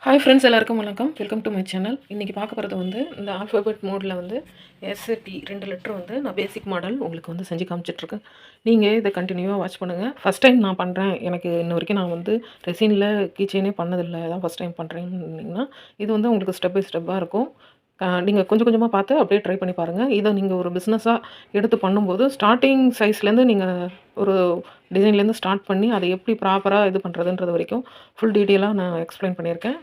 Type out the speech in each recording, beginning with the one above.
Hi friends, எல்லாருக்கும் வணக்கம். Welcome to my channel. இன்றைக்கி பார்க்க போகிறது வந்து இந்த ஆல்ஃபபெட் மோடில் வந்து எஸ்டி 2 லெட்டர் வந்து நான் பேசிக் மாடல் உங்களுக்கு வந்து செஞ்சு காமிச்சிட்ருக்கேன். நீங்கள் இதை கண்டினியூவாக வாட்ச் பண்ணுங்கள். ஃபஸ்ட் டைம் நான் பண்ணுறேன், எனக்கு இன்ன வரைக்கும் நான் வந்து ரெசினில் கீச்செயினே பண்ணதில்லை, அதான் ஃபஸ்ட் டைம் பண்ணுறேன்னா இது வந்து உங்களுக்கு ஸ்டெப் பை ஸ்டெப்பாக இருக்கும். நீங்கள் கொஞ்சம் கொஞ்சமாக பார்த்து அப்படியே ட்ரை பண்ணி பாருங்கள். இதை நீங்கள் ஒரு பிஸ்னஸாக எடுத்து பண்ணும்போது ஸ்டார்டிங் சைஸ்லேருந்து நீங்கள் ஒரு டிசைன்லேருந்து ஸ்டார்ட் பண்ணி அதை எப்படி ப்ராப்பராக இது பண்ணுறதுன்றது வரைக்கும் ஃபுல் டீட்டெயிலாக நான் எக்ஸ்பிளைன் பண்ணியிருக்கேன்.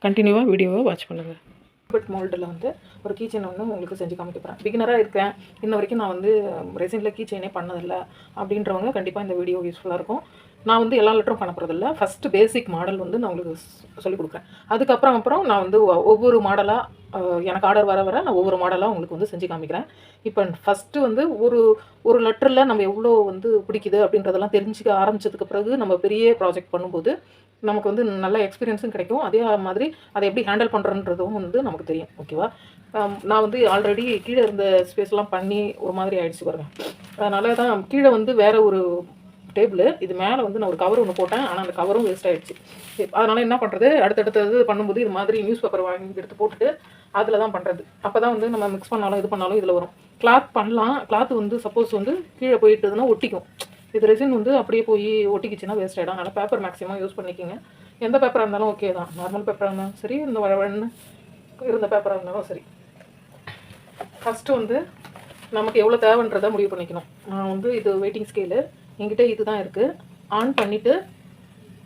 கண்டினியூவாக வீடியோவை வாட்ச் பண்ணுங்கள். பட் மோல்டில் வந்து ஒரு கீ செயின் ஒன்று உங்களுக்கு செஞ்சு காமிக்க போகிறேன். பிகினராக இருக்கேன், இன்ன வரைக்கும் நான் வந்து ரெசினில் கீ செயினே பண்ணதில்லை அப்படின்றவங்க கண்டிப்பாக இந்த வீடியோ யூஸ்ஃபுல்லாக இருக்கும். நான் வந்து எல்லா லெட்டரும் பண்ண போகிறதில்ல, ஃபஸ்ட்டு பேசிக் மாடல் வந்து நான் உங்களுக்கு சொல்லிக் கொடுக்குறேன். அதுக்கப்புறம் நான் வந்து ஒவ்வொரு மாடலாக எனக்கு ஆர்டர் வர வர நான் ஒவ்வொரு மாடலாக உங்களுக்கு வந்து செஞ்சு காமிக்கிறேன். இப்போ ஃபஸ்ட்டு வந்து ஒரு லெட்டரில் நம்ம எவ்வளோ வந்து பிடிக்குது அப்படின்றதெல்லாம் தெரிஞ்சுக்க ஆரம்பித்ததுக்கு பிறகு நம்ம பெரிய ப்ராஜெக்ட் பண்ணும்போது நமக்கு வந்து நல்ல எக்ஸ்பீரியன்ஸும் கிடைக்கும். அதே மாதிரி அதை எப்படி ஹேண்டில் பண்ணுறன்றதும் வந்து நமக்கு தெரியும். ஓகேவா? நான் வந்து ஆல்ரெடி கீழே இருந்த ஸ்பேஸ்லாம் பண்ணி ஒரு மாதிரி ஆகிடுச்சு பாருங்க. அதனால தான் கீழே வந்து வேறு ஒரு டேபிள், இது மேலே வந்து நான் ஒரு கவர் ஒன்று போட்டேன், ஆனால் அந்த கவரும் வேஸ்ட் ஆகிடுச்சு. அதனால் என்ன பண்ணுறது, அடுத்தடுத்தது பண்ணும்போது இது மாதிரி நியூஸ் பேப்பர் வாங்கி எடுத்து போட்டுட்டு அதில் தான் பண்ணுறது. அப்போ தான் வந்து நம்ம மிக்ஸ் பண்ணாலும் இது பண்ணாலும் இதில் வரும். கிளாத் பண்ணலாம், கிளாத் வந்து சப்போஸ் வந்து கீழே போயிட்டுதுன்னா ஒட்டிக்கும். இது ரெசின் வந்து அப்படியே போய் ஒட்டிக்கிச்சுன்னா வேஸ்ட் ஆகிடும். அதனால் பேப்பர் மேக்ஸிமம் யூஸ் பண்ணிக்கிங்க. எந்த பேப்பராக இருந்தாலும் ஓகே தான், நார்மல் பேப்பராக இருந்தாலும் சரி, இந்த வழவழன்னு இருந்த பேப்பராக இருந்தாலும் சரி. ஃபஸ்ட்டு வந்து நமக்கு எவ்வளோ தேவைன்றதை முடிவு பண்ணிக்கணும். நான் வந்து இது வெயிட்டிங் ஸ்கேலு என்கிட்ட இது தான் இருக்குது. ஆன் பண்ணிவிட்டு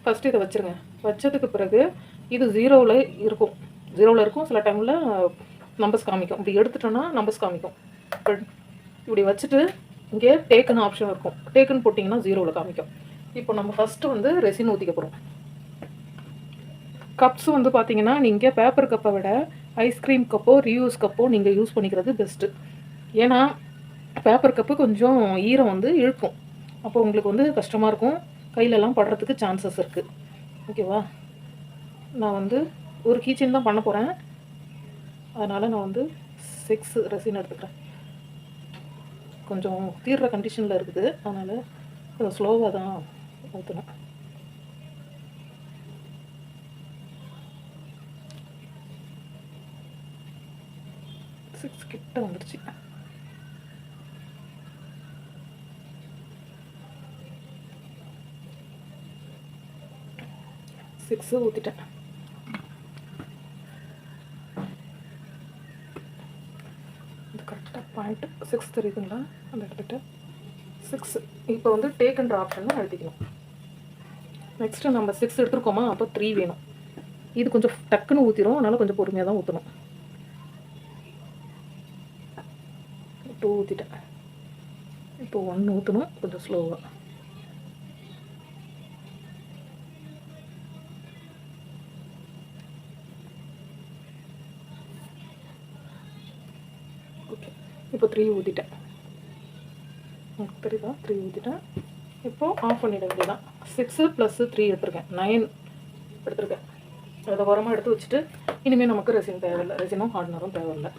ஃபஸ்ட்டு இதை வச்சுருங்க. வச்சதுக்கு பிறகு இது ஜீரோவில் இருக்கும். சில டைமில் நம்பர்ஸ் காமிக்கும். இப்படி எடுத்துட்டோன்னா நம்பர்ஸ் காமிக்கும். இப்படி வச்சுட்டு இங்கே டேக்குன்னு ஆப்ஷன் இருக்கும். டேக்குன்னு போட்டிங்கன்னா ஜீரோவில் காமிக்கும். இப்போ நம்ம ஃபஸ்ட்டு வந்து ரெசின் ஊற்றிக்க போகிறோம். கப்ஸ் வந்து பார்த்தீங்கன்னா நீங்கள் பேப்பர் கப்பை விட ஐஸ்கிரீம் கப்போ ரீயூஸ் கப்போ நீங்கள் யூஸ் பண்ணிக்கிறது பெஸ்ட்டு. ஏன்னா பேப்பர் கப்பு கொஞ்சம் ஈரம் வந்து இழுக்கும். அப்போ உங்களுக்கு வந்து கஷ்டமாக இருக்கும், கையிலலாம் படுறதுக்கு சான்சஸ் இருக்குது. ஓகேவா? நான் வந்து ஒரு கீச்செயின் தான் பண்ண போகிறேன், அதனால் நான் வந்து 6 ரெசின் எடுத்துக்கிறேன். கொஞ்சம் தீர்ற கண்டிஷனில் இருக்குது, அதனால் கொஞ்சம் ஸ்லோவாக தான் ஊற்றணும். கிட்ட வந்துருச்சு. ஊற்றிட்டேன். இது கரெக்டாக பாயிண்ட் 6 தெரியுதுங்களா? அந்த இடத்துட்ட 6. இப்போ வந்து டேக்குன்ற ஆப்ஷனில் அழுத்திக்கணும். நெக்ஸ்ட்டு நம்ம 6 எடுத்துருக்கோமா, அப்போ 3 வேணும். இது கொஞ்சம் டக்குன்னு ஊற்றிடும், அதனால் கொஞ்சம் பொறுமையாக தான் ஊற்றணும். 2 ஊற்றிட்டேன். இப்போ 1 ஊற்றணும், கொஞ்சம் ஸ்லோவாக. ஓகே, இப்போ 3 ஊற்றிட்டேன். உங்களுக்கு தெரியுதா? 3 ஊற்றிட்டேன். இப்போது ஆஃப் பண்ணிட வேண்டியதான். 6 + 3 எடுத்துருக்கேன், 9 எடுத்துருக்கேன். அதை உரமாக எடுத்து வச்சுட்டு இனிமேல் நமக்கு ரெசின் தேவையில்லை, ரெசினும் ஹார்ட்னரும் தேவையில்லை.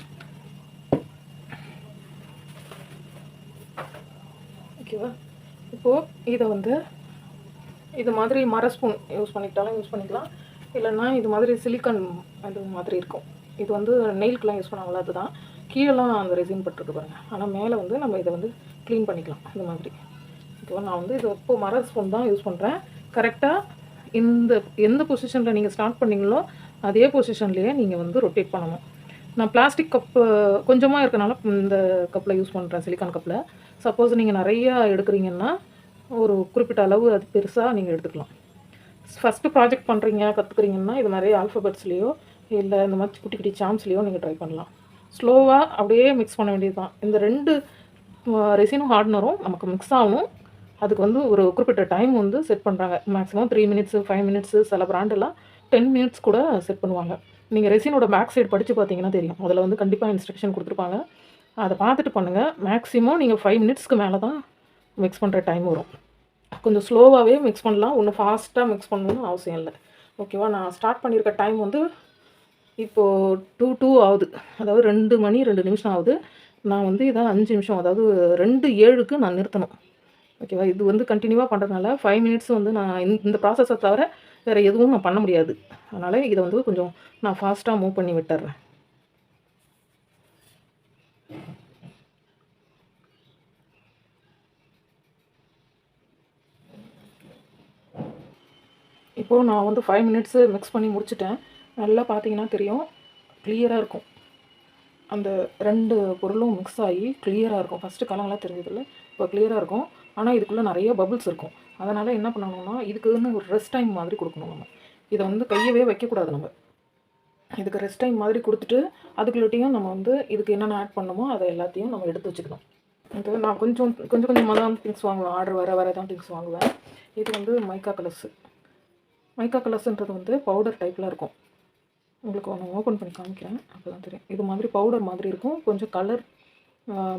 ஓகேவா? இப்போது இதை வந்து இது மாதிரி மர ஸ்பூன் யூஸ் பண்ணிக்கலாம், இல்லைன்னா இது மாதிரி சிலிக்கான் அது மாதிரி இருக்கும். இது வந்து நெயிலுக்கெலாம் யூஸ் பண்ணுவாங்களா, அதுதான். கீழெல்லாம் அந்த ரெசின் பட்டுருக்கு பாருங்கள். ஆனால் மேலே வந்து நம்ம இதை வந்து க்ளீன் பண்ணிக்கலாம் இந்த மாதிரி. ஓகேவா? நான் வந்து இது இப்போது மர ஸ்பூன் தான் யூஸ் பண்ணுறேன். கரெக்டாக எந்த பொசிஷனில் நீங்கள் ஸ்டார்ட் பண்ணிங்களோ அதே பொசிஷன்லேயே நீங்கள் வந்து ரொட்டேட் பண்ணணும். நான் பிளாஸ்டிக் கப்பு கொஞ்சமாக இருக்கனால இந்த கப்பில் யூஸ் பண்ணுறேன், சிலிக்கான் கப்பில். சப்போஸ் நீங்கள் நிறையா எடுக்கிறீங்கன்னா ஒரு குறிப்பிட்ட அளவு அது பெருசாக நீங்கள் எடுத்துக்கலாம். ஃபஸ்ட்டு ப்ராஜெக்ட் பண்ணுறீங்க, கற்றுக்குறீங்கன்னா இது நிறைய ஆல்ஃபபெட்ஸ்லேயோ இல்லை இந்த மாதிரி குட்டி குட்டி சாம்ஸ்லேயோ நீங்கள் ட்ரை பண்ணலாம். ஸ்லோவாக அப்படியே மிக்ஸ் பண்ண வேண்டியது தான். இந்த 2 ரெசினும் ஹார்ட்னரும் நமக்கு மிக்ஸ் ஆகணும். அதுக்கு வந்து ஒரு குறிப்பிட்ட டைம் வந்து செட் பண்ணுறாங்க. மேக்ஸிமம் 3 மினிட்ஸு, 5 மினிட்ஸு, சில பிராண்டெல்லாம் 10 மினிட்ஸ் கூட செட் பண்ணுவாங்க. நீங்கள் ரெசினோட பேக் சைடு படித்து பார்த்தீங்கன்னா தெரியும், அதில் வந்து கண்டிப்பாக இன்ஸ்ட்ரக்ஷன் கொடுத்துருப்பாங்க. அதை பார்த்துட்டு பண்ணுங்கள். மேக்ஸிமம் நீங்கள் 5 மினிட்ஸ்க்கு மேலே தான் மிக்ஸ் பண்ணுற டைம் வரும். கொஞ்சம் ஸ்லோவாகவே மிக்ஸ் பண்ணலாம், ஒன்றும் ஃபாஸ்ட்டாக மிக்ஸ் பண்ணணும்னு அவசியம் இல்லை. ஓகேவா? நான் ஸ்டார்ட் பண்ணியிருக்க டைம் வந்து இப்போது 2 ஆகுது, அதாவது 2 மணி 2 நிமிஷம் ஆகுது. நான் வந்து இதான் 5 நிமிஷம், அதாவது 2:07க்கு நான் நிறுத்தணும். ஓகேவா? இது வந்து கண்டினியூவாக பண்ணுறதுனால 5 மினிட்ஸ் வந்து நான் இந்த ப்ராசஸை தவிர வேறு எதுவும் நான் பண்ண முடியாது. அதனால் இதை வந்து கொஞ்சம் நான் ஃபாஸ்ட்டாக மூவ் பண்ணி விட்டுறேன். இப்போது நான் வந்து 5 மினிட்ஸு மிக்ஸ் பண்ணி முடிச்சுட்டேன். நல்லா பார்த்தீங்கன்னா தெரியும், கிளியராக இருக்கும். அந்த 2 பொருளும் மிக்ஸ் ஆகி கிளியராக இருக்கும். ஃபஸ்ட்டு கலங்களாக தெரிஞ்சதில்ல, இப்போ கிளியராக இருக்கும். ஆனால் இதுக்குள்ளே நிறைய பபுள்ஸ் இருக்கும். அதனால் என்ன பண்ணணும்னா, இதுக்குன்னு ஒரு ரெஸ்ட் டைம் மாதிரி கொடுக்கணும் நம்ம. இதை வந்து கையவே வைக்கக்கூடாது நம்ம. இதுக்கு ரெஸ்ட் டைம் மாதிரி கொடுத்துட்டு, அதுக்குள்ளேட்டையும் நம்ம வந்து இதுக்கு என்னென்ன ஆட் பண்ணணுமோ அதை எல்லாத்தையும் நம்ம எடுத்து வச்சுக்கணும். இது நான் கொஞ்சம் கொஞ்சமாக தான் திங்ஸ் வாங்குவேன். ஆர்டர் வர தான் திங்ஸ் வாங்குவேன். இது வந்து மைக்கா கலர்ஸு. மைக்கா கலர்ஸுன்றது வந்து பவுடர் டைப்பில் இருக்கும். உங்களுக்கு ஒன்று ஓப்பன் பண்ணி காமிக்கிறேன், அப்போ தான் தெரியும். இது மாதிரி பவுடர் மாதிரி இருக்கும். கொஞ்சம் கலர்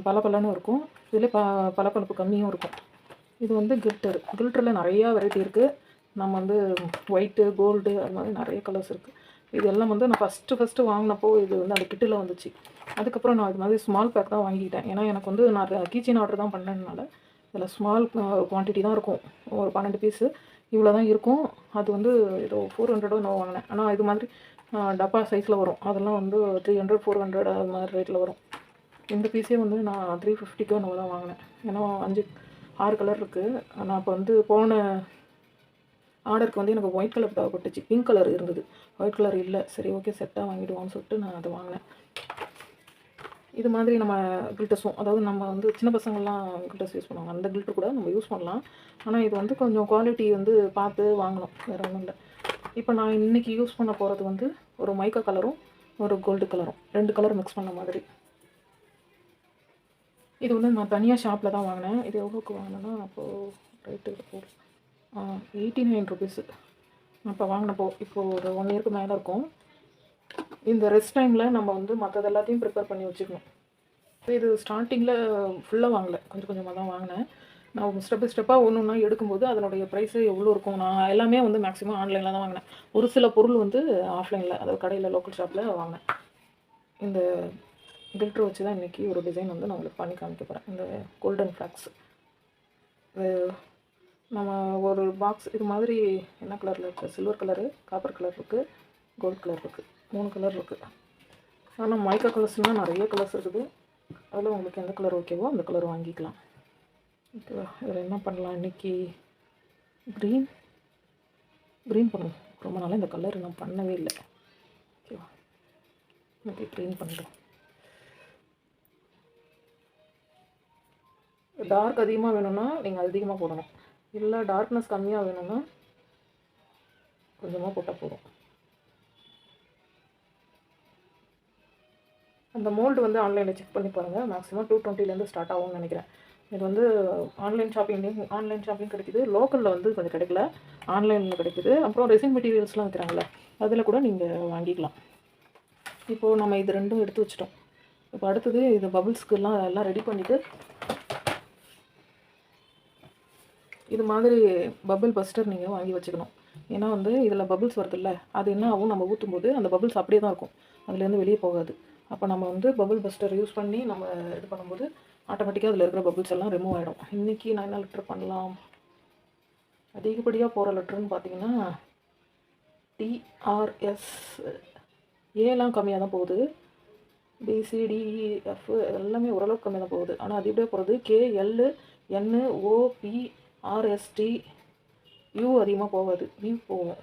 பளபளன்னு இருக்கும். இதில் பளபளப்பு கம்மியும் இருக்கும். இது வந்து கில்ட்டரில் நிறையா வெரைட்டி இருக்குது. நம்ம வந்து ஒயிட்டு, கோல்டு, அது மாதிரி நிறைய கலர்ஸ் இருக்குது. இது எல்லாம் வந்து நான் ஃபஸ்ட்டு வாங்கினப்போ இது வந்து அந்த கிட்டில் வந்துச்சு. அதுக்கப்புறம் நான் இது மாதிரி ஸ்மால் பேக் தான் வாங்கிக்கிட்டேன். ஏன்னா எனக்கு வந்து நான் கீச்செயின் ஆர்டர் தான் பண்ணதுனால இதில் ஸ்மால் குவான்டிட்டி தான் இருக்கும். ஒரு 12 பீஸு இவ்வளோ தான் இருக்கும். அது வந்து ஏதோ 400 நான் வாங்கினேன். ஆனால் இது மாதிரி டப்பா சைஸில் வரும். அதெல்லாம் வந்து 300, 400 அது மாதிரி ரேட்டில் வரும். இந்த பீஸே வந்து நான் 350 நம்ம தான் வாங்கினேன். ஏன்னா 6 கலர் இருக்குது. நான் இப்போ வந்து போன ஆர்டருக்கு வந்து எனக்கு ஒயிட் கலர் தேவைப்பட்டுச்சு. பிங்க் கலர் இருந்தது, ஒயிட் கலர் இல்லை. சரி, ஓகே, செட்டாக வாங்கிடுவோம்னு சொல்லிட்டு நான் அதை வாங்கினேன். இது மாதிரி நம்ம கில்ட்டர்ஸும், அதாவது நம்ம வந்து சின்ன பசங்கள்லாம் கில்ட்டர்ஸ் யூஸ் பண்ணுவாங்க, அந்த கில்ட்டர் கூட நம்ம யூஸ் பண்ணலாம். ஆனால் இது வந்து கொஞ்சம் குவாலிட்டி வந்து பார்த்து வாங்கணும், வேறு ஒன்றும் இல்லை. இப்போ நான் இன்றைக்கி யூஸ் பண்ண போகிறது வந்து ஒரு மைக்கா கலரும் ஒரு கோல்டு கலரும், 2 கலர் மிக்ஸ் பண்ண மாதிரி. இது வந்து நான் தனியாக ஷாப்பில் தான் வாங்கினேன். இது எவ்வளோக்கு வாங்கினேன்னா, அப்போது ரேட்டு போடு 89 ருபீஸு அப்போ வாங்கினப்போ. இப்போது ஒரு 1 இயருக்கு மேலே இருக்கும். இந்த ரெஸ்ட் டைமில் நம்ம வந்து மற்றது எல்லாத்தையும் ப்ரிப்பேர் பண்ணி வச்சுக்கணும். இது ஸ்டார்டிங்கில் ஃபுல்லாக வாங்கலை, கொஞ்சம் கொஞ்சமாக தான் வாங்கினேன். நான் ஸ்டெப்பாக ஒன்று ஒன்றா எடுக்கும்போது அதனுடைய ப்ரைஸு எவ்வளோ இருக்கும். நான் எல்லாமே வந்து மேக்ஸிமம் ஆன்லைனில் தான் வாங்கினேன். ஒரு சில பொருள் வந்து ஆஃப்லைனில், அதாவது கடையில் லோக்கல் ஷாப்பில் வாங்கினேன். இந்த கில்ட்ரு வச்சு தான் இன்றைக்கி ஒரு டிசைன் வந்து நான் உங்களுக்கு பண்ணி காமிக்க போகிறேன். இந்த கோல்டன் ஃப்ளாக்ஸ் நம்ம ஒரு பாக்ஸ் இது மாதிரி என்ன கலரில் இருக்குது, சில்வர் கலரு, காப்பர் கலர் இருக்குது, கோல்டு கலர் இருக்குது, 3 கலர் இருக்குது. ஆனால் மைக்கா கலர்ஸ்னால் நிறைய கலர்ஸ் இருக்குது. அதில் உங்களுக்கு எந்த கலர் ஓகேவோ அந்த கலர் வாங்கிக்கலாம். ஓகேவா? இதில் என்ன பண்ணலாம், இன்றைக்கி க்ரீன் பண்ணுவோம். ரொம்ப நாளாக இந்த கலர் நான் பண்ணவே இல்லை. ஓகேவா? இன்றைக்கி க்ரீன் பண்ணுறோம். டார்க் அதிகமாக வேணும்னா நீங்கள் அதிகமாக போடணும், இல்லை டார்க்னஸ் கம்மியாக வேணும்னா கொஞ்சமாக போட்டால் போதும். அந்த மோல்டு வந்து ஆன்லைனில் செக் பண்ணி பாருங்கள். மேக்ஸிமம் 220 ஸ்டார்ட் ஆகும்னு நினைக்கிறேன். இது வந்து ஆன்லைன் ஷாப்பிங் கிடைக்குது. லோக்கலில் வந்து கொஞ்சம் கிடைக்கல, ஆன்லைனில் கிடைக்குது. அப்புறம் ரெசின் மெட்டீரியல்ஸ்லாம் வைக்கிறாங்களே, அதில் கூட நீங்கள் வாங்கிக்கலாம். இப்போது நம்ம இது ரெண்டும் எடுத்து வச்சிட்டோம். இப்போ அடுத்தது இது பபுள்ஸ்க்குலாம் எல்லாம் ரெடி பண்ணிவிட்டு, இது மாதிரி பபுள் பஸ்டர் நீங்கள் வாங்கி வச்சுக்கணும். ஏன்னா வந்து இதில் பபுள்ஸ் வருதுல்ல, அது என்ன ஆகும், நம்ம ஊற்றும்போது அந்த பபுள்ஸ் அப்படியே தான் இருக்கும், அதுலேருந்து வெளியே போகாது. அப்போ நம்ம வந்து பபுள் பஸ்டர் யூஸ் பண்ணி நம்ம இது பண்ணும்போது ஆட்டோமேட்டிக்காக அதில் இருக்கிற பபுள்ஸ் எல்லாம் ரிமூவ் ஆகிடும். இன்றைக்கி நான் என்ன லெட்டர் பண்ணலாம், அதிகப்படியாக போகிற லெட்டர்னு பார்த்தீங்கன்னா டிஆர்எஸ். ஏலாம் கம்மியாக தான் போகுது, பிசிடிஎஃப் எல்லாமே ஓரளவுக்கு கம்மியாக தான் போகுது. ஆனால் அதிகப்படியாக போகிறது KLNOPRST, யூ அதிகமாக போகாது, வி போகும்.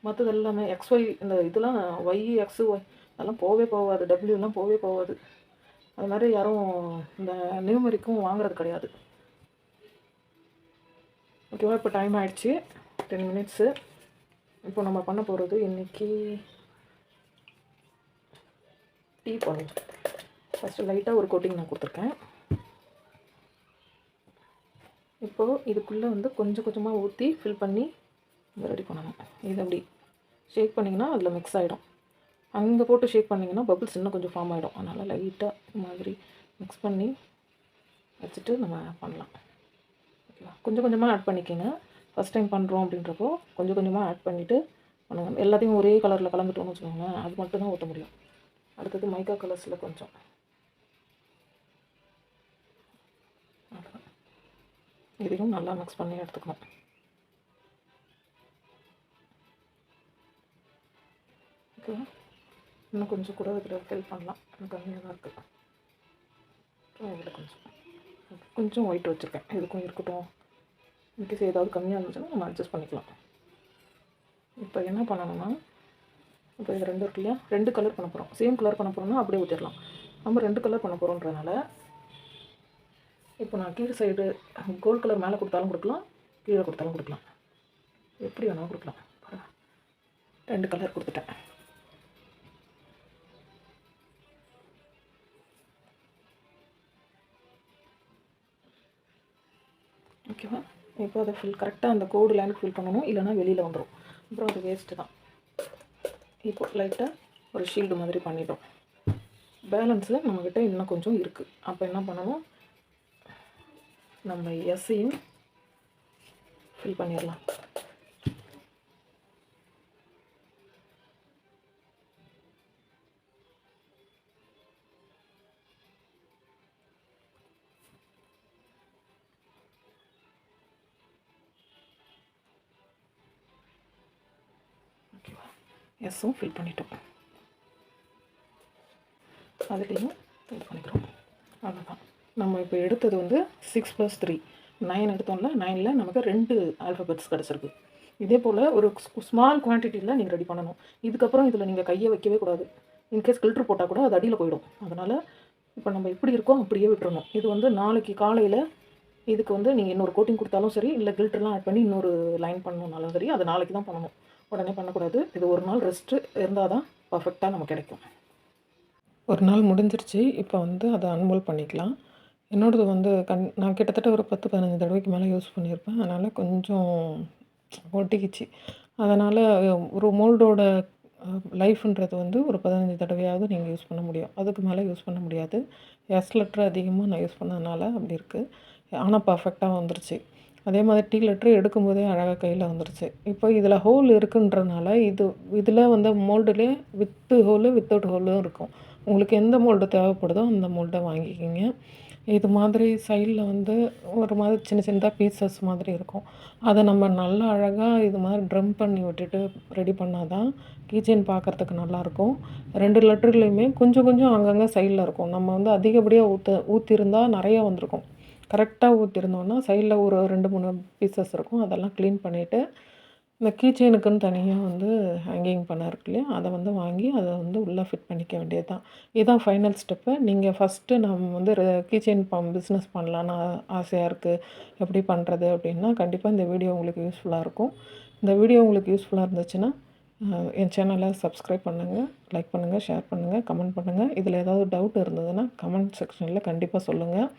மற்றது எல்லாமே XY, இந்த இதெல்லாம் YXY அதெல்லாம் போகாது, டபிள்யூலாம் போகாது. அது மாதிரி யாரும் இந்த நியூமரிக்கும் வாங்குறது கிடையாது. ஓகேவா? இப்போ டைம் ஆகிடுச்சு, 10 மினிட்ஸு. இப்போ நம்ம பண்ண போகிறது இன்றைக்கி டீ பண்ணுவோம். ஃபஸ்ட்டு லைட்டாக ஒரு கோட்டிங் நான் கொடுத்துருக்கேன். இப்போது இதுக்குள்ளே வந்து கொஞ்சம் கொஞ்சமாக ஊற்றி ஃபில் பண்ணி ரெடி பண்ணணும். இது அப்படி ஷேக் பண்ணிங்கன்னா அதில் மிக்ஸ் ஆகிடும். அங்கே போட்டு ஷேக் பண்ணிங்கன்னா பபுள்ஸ் இன்னும் கொஞ்சம் ஃபார்ம் ஆகிடும். அதனால் லைட்டாக இது மாதிரி மிக்ஸ் பண்ணி வச்சுட்டு நம்ம பண்ணலாம். ஓகேவா? கொஞ்சம் கொஞ்சமாக ஆட் பண்ணிக்கோங்க. ஃபஸ்ட் டைம் பண்ணுறோம் அப்படின்றப்போ கொஞ்சம் கொஞ்சமாக ஆட் பண்ணிவிட்டு பண்ணுங்கள். எல்லாத்தையும் ஒரே கலரில் கலந்துட்டோம்னு வச்சுக்கோங்க, அது மட்டும் தான் ஊற்ற முடியும். அடுத்தது மைக்கா கலர்ஸில் கொஞ்சம் இதையும் நல்லா மிக்ஸ் பண்ணி எடுத்துக்கணும். ஓகேவா? இன்னும் கொஞ்சம் கூட இதில் ஃபில் பண்ணலாம், இன்னும் கம்மியாக தான் இருக்குது. அப்புறம் இதில் கொஞ்சம் ஒயிட் வச்சுருக்கேன், இதுக்கும் இருக்கட்டும். இன்கேஸ் ஏதாவது கம்மியாக இருந்துச்சுன்னா நம்ம அட்ஜஸ்ட் பண்ணிக்கலாம். இப்போ என்ன பண்ணணும்னா, இப்போ இது 2 இருக்கு இல்லையா, 2 கலர் பண்ண போகிறோம். சேம் கலர் பண்ண போகிறோம்னா அப்படியே ஊற்றிடலாம். நம்ம 2 கலர் பண்ண போகிறோன்றதுனால இப்போ நான் கீழ் சைடு கோல்ட் கலர் மேலே கொடுத்தாலும் கொடுக்கலாம், கீழே கொடுத்தாலும் கொடுக்கலாம், எப்படி வேணாலும் கொடுக்கலாம். 2 கலர் கொடுத்துட்டேன். ஓகேவா? இப்போ அதை கரெக்டாக அந்த கோடு லைனுக்கு ஃபில் பண்ணணும், இல்லைனா வெளியில் வந்துடும். அப்புறம் அது வேஸ்ட்டு தான். இப்போ லைட்டாக ஒரு ஷீல்டு மாதிரி பண்ணிட்டோம். பேலன்ஸு நம்மக்கிட்ட இன்னும் கொஞ்சம் இருக்குது. அப்போ என்ன பண்ணணும், நம்ம எஸ்ஸையும் ஃபில் பண்ணிடலாம். ஓகேவா? எஸ்ஸும் ஃபில் பண்ணிட்டோம். அதுலேயும் இது பண்ணிக்கிறோம். அவ்வளோதான். நம்ம இப்போ எடுத்தது வந்து 6 + 3 9 எடுத்தோம்ல. 9ல் நமக்கு 2 ஆல்ஃபபெட்ஸ் கிடச்சிருக்கு. இதே போல் ஒரு ஸ்மால் குவான்டிட்டியில் நீங்கள் ரெடி பண்ணணும். இதுக்கப்புறம் இதில் நீங்கள் கையை வைக்கவே கூடாது. இன்கேஸ் கில்ட்ரு போட்டால் கூட அது அடியில் போயிடும். அதனால் இப்போ நம்ம எப்படி இருக்கோ அப்படியே விட்டுறணும். இது வந்து நாளைக்கு காலையில் இதுக்கு வந்து நீங்கள் இன்னொரு கோட்டிங் கொடுத்தாலும் சரி, இல்லை கில்ட்ரெலாம் ஆட் பண்ணி இன்னொரு லைன் பண்ணணுன்னாலும் சரி, அது நாளைக்கு தான் பண்ணணும், உடனே பண்ணக்கூடாது. இது ஒரு நாள் ரெஸ்ட்டு இருந்தால் தான் பர்ஃபெக்டாக நமக்கு கிடைக்கும். ஒரு நாள் முடிஞ்சிருச்சு. இப்போ வந்து அதை அன்மோல்ட் பண்ணிக்கலாம். என்னோடது வந்து நான் கிட்டத்தட்ட ஒரு 10-15 தடவைக்கு மேலே யூஸ் பண்ணியிருப்பேன். அதனால் கொஞ்சம் ஒட்டிக்கிச்சு. அதனால் ஒரு மோல்டோட லைஃப்ன்றது வந்து ஒரு 15 தடவையாவது நீங்கள் யூஸ் பண்ண முடியும். அதுக்கு மேலே யூஸ் பண்ண முடியாது. எஸ் லெட்ரு அதிகமாக நான் யூஸ் பண்ணதுனால அப்படி இருக்குது. ஆனால் பர்ஃபெக்டாக வந்துருச்சு. அதே மாதிரி டி லெட்ரு எடுக்கும்போதே அழகாக கையில் வந்துருச்சு. இப்போ இதில் ஹோல் இருக்குன்றனால இதில் வந்து மோல்டுலேயே வித்து ஹோலு வித்தவுட் ஹோலும் இருக்கும். உங்களுக்கு எந்த மோல்டு தேவைப்படுதோ அந்த மோல்டை வாங்கிக்கிங்க. இது மாதிரி சைடில் வந்து ஒரு மாதிரி சின்ன சின்னதாக பீசஸ் மாதிரி இருக்கும். அதை நம்ம நல்லா அழகாக இது மாதிரி ட்ரம் பண்ணி விட்டுட்டு ரெடி பண்ணால் தான் கீச்செயின் பார்க்குறதுக்கு நல்லாயிருக்கும். 2 லெட்டர்லேயுமே கொஞ்சம் கொஞ்சம் அங்கங்கே சைடில் இருக்கும். நம்ம வந்து அதிகப்படியாக ஊற்றிருந்தா நிறையா வந்திருக்கும். கரெக்டாக ஊற்றிருந்தோன்னா சைடில் ஒரு 2-3 பீசஸ் இருக்கும். அதெல்லாம் க்ளீன் பண்ணிவிட்டு இந்த கீச்செயினுக்குன்னு தனியாக வந்து ஹேங்கிங் பண்ண இருக்கு இல்லையா, அதை வந்து வாங்கி அதை வந்து உள்ளே ஃபிட் பண்ணிக்க வேண்டியது தான். இதுதான் ஃபைனல் ஸ்டெப்பு. நீங்கள் ஃபஸ்ட்டு நம்ம வந்து கீச்செயின் பிஸ்னஸ் பண்ணலான்னு ஆசையாக இருக்குது, எப்படி பண்ணுறது அப்படின்னா கண்டிப்பாக இந்த வீடியோ உங்களுக்கு யூஸ்ஃபுல்லாக இருக்கும். இந்த வீடியோ உங்களுக்கு யூஸ்ஃபுல்லாக இருந்துச்சுன்னா என் சேனலை சப்ஸ்கிரைப் பண்ணுங்கள், லைக் பண்ணுங்கள், ஷேர் பண்ணுங்கள், கமெண்ட் பண்ணுங்கள். இதில் ஏதாவது டவுட் இருந்ததுன்னா கமெண்ட் செக்ஷனில் கண்டிப்பாக சொல்லுங்கள்.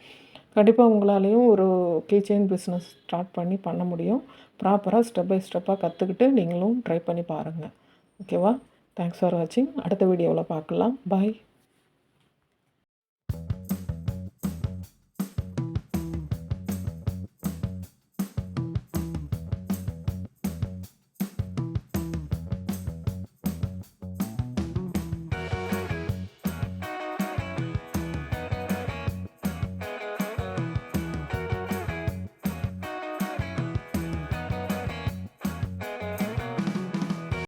கண்டிப்பாக உங்களாலேயும் ஒரு கீச்செயின் பிஸ்னஸ் ஸ்டார்ட் பண்ண முடியும். ப்ராப்பராக ஸ்டெப் பை ஸ்டெப்பாக கற்றுக்கிட்டு நீங்களும் ட்ரை பண்ணி பாருங்கள். ஓகேவா? தேங்க்ஸ் ஃபார் வாட்சிங். அடுத்த வீடியோவில் பார்க்கலாம். பாய்.